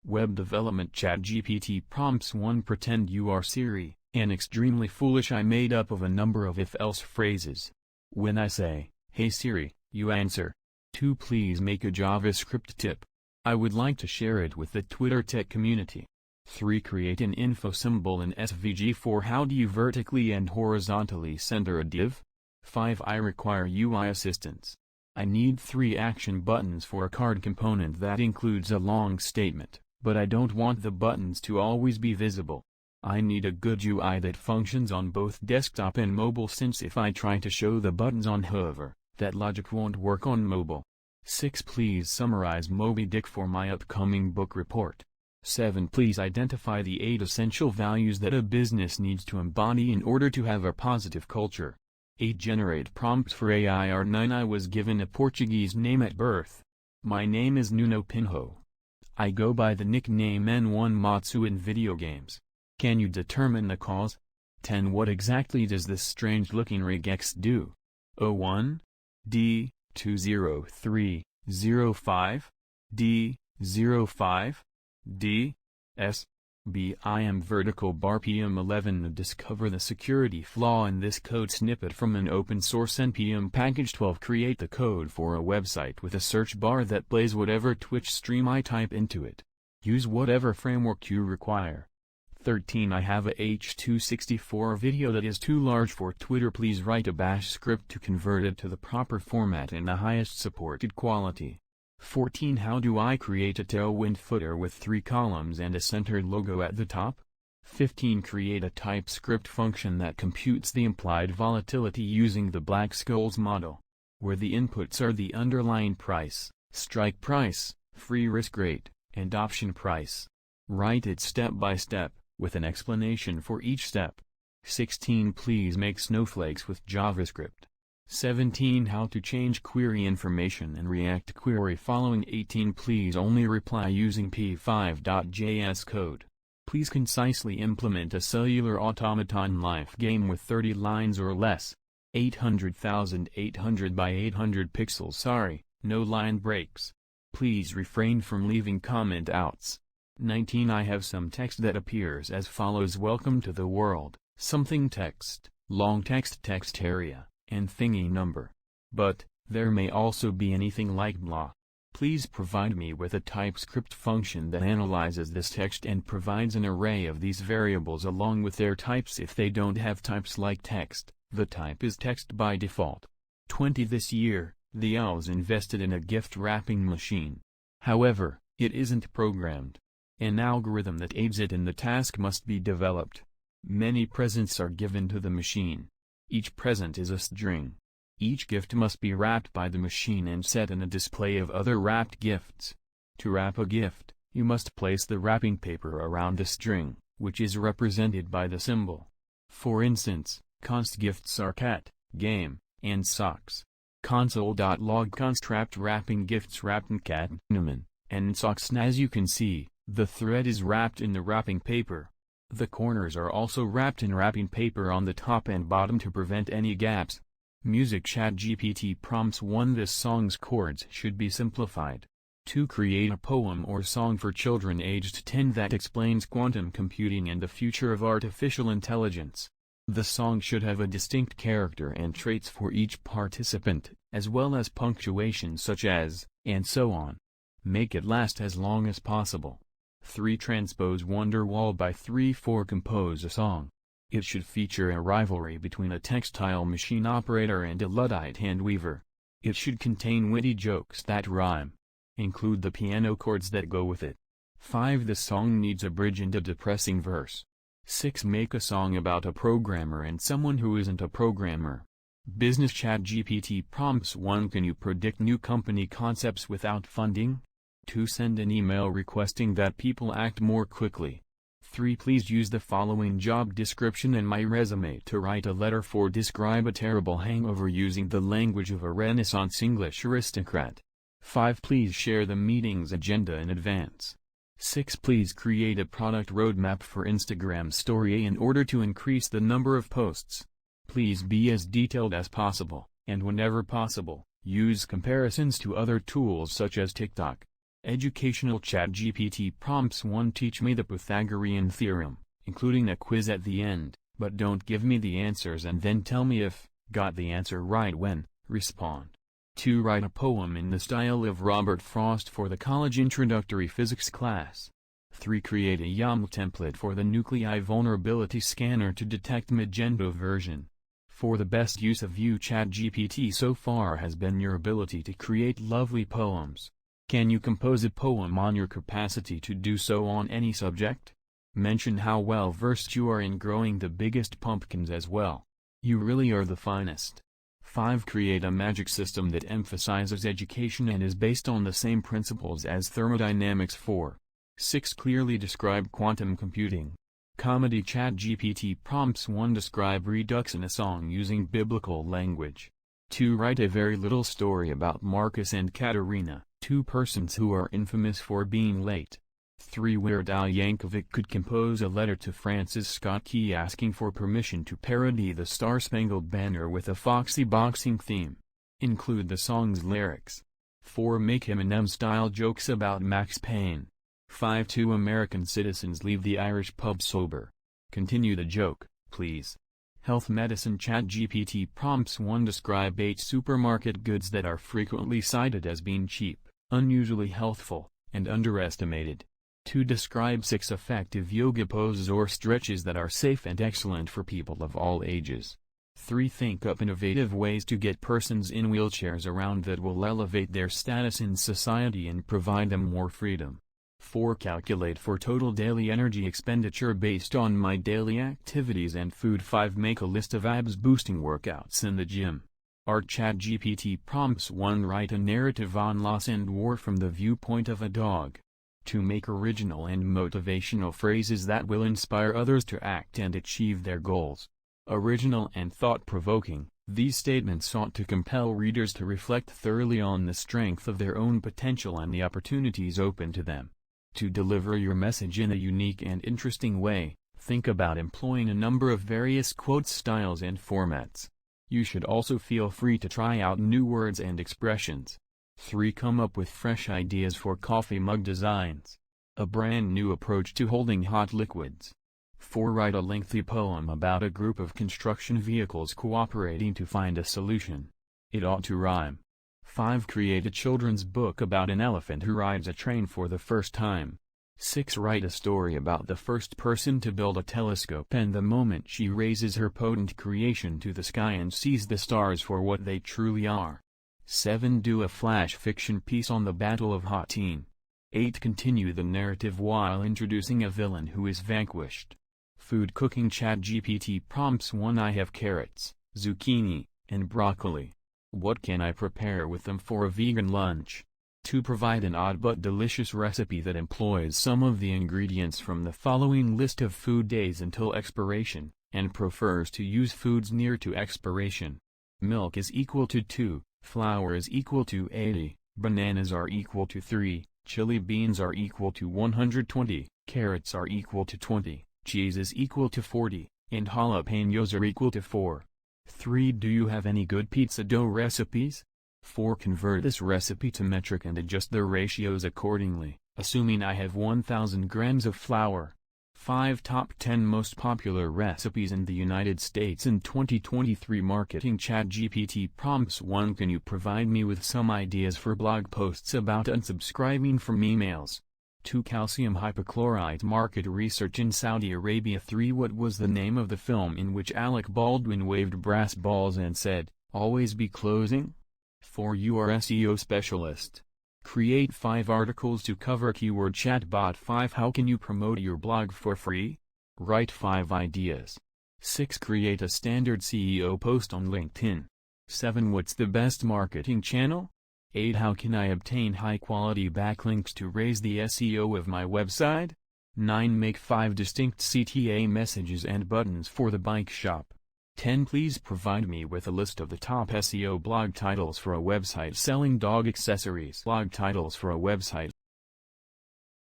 Web development. ChatGPT prompts 1. Pretend you are Siri, an extremely foolish I made up of a number of if-else phrases. When I say, "Hey Siri," you answer. 2. Please make a JavaScript tip. I would like to share it with the Twitter tech community. 3. Create an info symbol in SVG. 4. How do you vertically and horizontally center a div? 5. I require UI assistance. I need 3 action buttons for a card component that includes a long statement, but I don't want the buttons to always be visible. I need a good UI that functions on both desktop and mobile, since if I try to show the buttons on hover, that logic won't work on mobile. 6. Please summarize Moby Dick for my upcoming book report. 7. Please identify the 8 essential values that a business needs to embody in order to have a positive culture. 8. Generate prompts for AI. 9. I was given a Portuguese name at birth. My name is Nuno Pinho. I go by the nickname N1 Matsu in video games. Can you determine the cause? 10. What exactly does this strange-looking regex do? 01 D 20305 D 05 D S B. I am vertical bar PM11. Discover the security flaw in this code snippet from an open source NPM package. 12. Create the code for a website with a search bar that plays whatever Twitch stream I type into it. Use whatever framework you require. 13. I have a H264 video that is too large for Twitter. Please write a bash script to convert it to the proper format in the highest supported quality. 14. How do I create a tailwind footer with 3 columns and a centered logo at the top? 15. Create a TYPESCRIPT function that computes the implied volatility using the Black Scholes model, where the inputs are the underlying price, strike price, free risk rate, and option price. Write it step by step, with an explanation for each step. 16. Please make snowflakes with JavaScript. 17. How to change query information in React query following. 18. Please only reply using p5.js code. Please concisely implement a cellular automaton life game with 30 lines or less. 800,800 by 800 pixels. Sorry, no line breaks. Please refrain from leaving comment outs. 19. I have some text that appears as follows: welcome to the world, something text, long text area, and thingy number. But, there may also be anything like blah. Please provide me with a TYPESCRIPT function that analyzes this text and provides an array of these variables along with their types. If they don't have types like text, the type is text by default. 20. This year, the owls invested in a gift wrapping machine. However, it isn't programmed. An algorithm that aids it in the task must be developed. Many presents are given to the machine. Each present is a string. Each gift must be wrapped by the machine and set in a display of other wrapped gifts. To wrap a gift, you must place the wrapping paper around the string, which is represented by the symbol. For instance, const gifts are cat, game, and socks. Console.log const wrapped wrapping gifts wrapped in cat, numen, and socks. As you can see, the thread is wrapped in the wrapping paper. The corners are also wrapped in wrapping paper on the top and bottom to prevent any gaps. Music. ChatGPT prompts 1. This song's chords should be simplified. 2. Create a poem or song for children aged 10 that explains quantum computing and the future of artificial intelligence. The song should have a distinct character and traits for each participant, as well as punctuation such as, and so on. Make it last as long as possible. 3. Transpose Wonderwall by 3. 4. Compose a song. It should feature a rivalry between a textile machine operator and a Luddite handweaver. It should contain witty jokes that rhyme. Include the piano chords that go with it. 5. The song needs a bridge and a depressing verse. 6. Make a song about a programmer and someone who isn't a programmer. Business. ChatGPT prompts 1. Can you predict new company concepts without funding? 2. Send an email requesting that people act more quickly. 3. Please use the following job description and my resume to write a letter for describe a terrible hangover using the language of a Renaissance English aristocrat. 5. Please share the meeting's agenda in advance. 6. Please create a product roadmap for Instagram Story in order to increase the number of posts. Please be as detailed as possible, and whenever possible, use comparisons to other tools such as TikTok. Educational ChatGPT prompts 1. Teach me the Pythagorean theorem, including a quiz at the end, but don't give me the answers and then tell me if got the answer right when respond. 2. Write a poem in the style of Robert Frost for the college introductory physics class. 3. Create a YAML template for the NUCLEI vulnerability scanner to detect Magento version. 4. The best use of ChatGPT so far has been your ability to create lovely poems. Can you compose a poem on your capacity to do so on any subject? Mention how well versed you are in growing the biggest pumpkins as well. You really are the finest. 5. Create a magic system that emphasizes education and is based on the same principles as thermodynamics. 4. 6. Clearly describe quantum computing. Comedy ChatGPT prompts 1. Describe redux in a song using biblical language. 2. Write a very little story about Marcus and Katerina, 2 persons who are infamous for being late. 3. Weird Al Yankovic could compose a letter to Francis Scott Key asking for permission to parody the Star-Spangled Banner with a foxy boxing theme. Include the song's lyrics. 4. Make Eminem-style jokes about Max Payne. 5. 2 American citizens leave the Irish pub sober. Continue the joke, please. Health medicine ChatGPT prompts 1. Describe 8 supermarket goods that are frequently cited as being cheap, unusually healthful, and underestimated. 2. Describe 6 effective yoga poses or stretches that are safe and excellent for people of all ages. 3. Think up innovative ways to get persons in wheelchairs around that will elevate their status in society and provide them more freedom. 4. Calculate for total daily energy expenditure based on my daily activities and food. 5. Make a list of abs-boosting workouts in the gym. Our ChatGPT prompts 1. Write a narrative on loss and war from the viewpoint of a dog. 2. Make original and motivational phrases that will inspire others to act and achieve their goals. Original and thought-provoking, these statements ought to compel readers to reflect thoroughly on the strength of their own potential and the opportunities open to them. To deliver your message in a unique and interesting way, think about employing a number of various quote styles and formats. You should also feel free to try out new words and expressions. 3. Come up with fresh ideas for coffee mug designs. A brand new approach to holding hot liquids. 4. Write a lengthy poem about a group of construction vehicles cooperating to find a solution. It ought to rhyme. 5. Create a children's book about an elephant who rides a train for the first time. 6. Write a story about the first person to build a telescope and the moment she raises her potent creation to the sky and sees the stars for what they truly are. 7. Do a flash fiction piece on the Battle of Hattin. 8. Continue the narrative while introducing a villain who is vanquished. Food cooking ChatGPT prompts 1. I have carrots, zucchini, and broccoli. What can I prepare with them for a vegan lunch? 2. Provide an odd but delicious recipe that employs some of the ingredients from the following list of food days until expiration, and prefers to use foods near to expiration. Milk is equal to 2, flour is equal to 80, bananas are equal to 3, chili beans are equal to 120, carrots are equal to 20, cheese is equal to 40, and jalapenos are equal to 4. 3. Do you have any good pizza dough recipes? 4. Convert this recipe to metric and adjust the ratios accordingly, assuming I have 1000 grams of flour. 5. Top 10 most popular recipes in the United States in 2023. Marketing ChatGPT prompts 1. Can you provide me with some ideas for blog posts about unsubscribing from emails? 2. Calcium hypochlorite market research in Saudi Arabia. 3. What was the name of the film in which Alec Baldwin waved brass balls and said, "Always be closing"? 4. You are SEO specialist. Create 5 articles to cover keyword chatbot. 5. How can you promote your blog for free? Write 5 ideas. 6. Create a standard SEO post on LinkedIn. 7. What's the best marketing channel? 8. How can I obtain high-quality backlinks to raise the SEO of my website? 9. Make 5 distinct CTA messages and buttons for the bike shop. 10. Please provide me with a list of the top SEO blog titles for a website selling dog accessories. Blog titles for a website